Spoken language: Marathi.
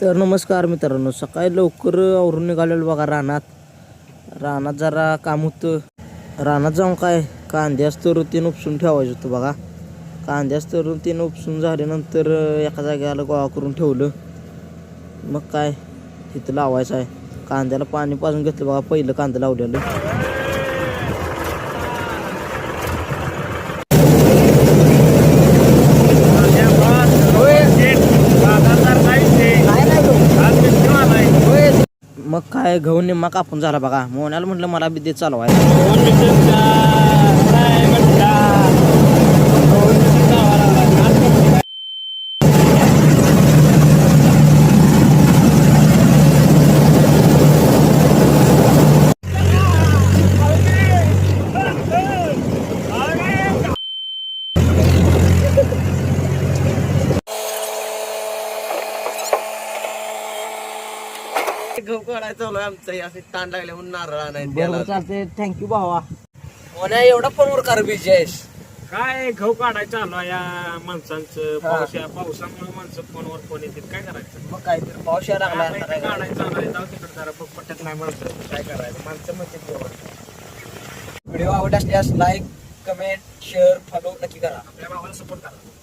तर नमस्कार मित्रांनो, सकाळी लवकर आवरून निघालेलो बघा रानात जरा काम होतं. रानात जाऊन काय कांद्याच तर तीन उपसून ठेवायचं होतं बघा. कांद्याच तर तीन उपसून झाल्यानंतर एका जागेला गोळा करून ठेवलं. मग काय तिथं लावायचं आहे. कांद्याला पाणी पाजून घेतलं बघा, पहिलं कांदा लावलेलं. मग काय गहू निम्मा कापून झाला बघा. मोन्याला म्हटलं मला बी दे चालवायला. गहू काढायचं चालू आहे आमचं. असे ताण लागले म्हणून नारळ नाही. बरोबर चालते. थँक्यू भावा. मोन्या एवढा फोनवर कर बिजी आहेस. काय गहू काढायचं आलो या माणसांचं. पावसामुळे माणसं फोन येतात. काय करायचं? मग काय तर पाऊस यायला लागला आता काय करायचं? काढायचं आलोय. जाऊ तिकडे जरा बघ पटत नाही माणसं. काय करायचं? माणसं म्हणते व्हिडिओ आवडला असल्यास लाईक, कमेंट, शेअर, फॉलो नक्की करा. आपल्या भावाला सपोर्ट करा.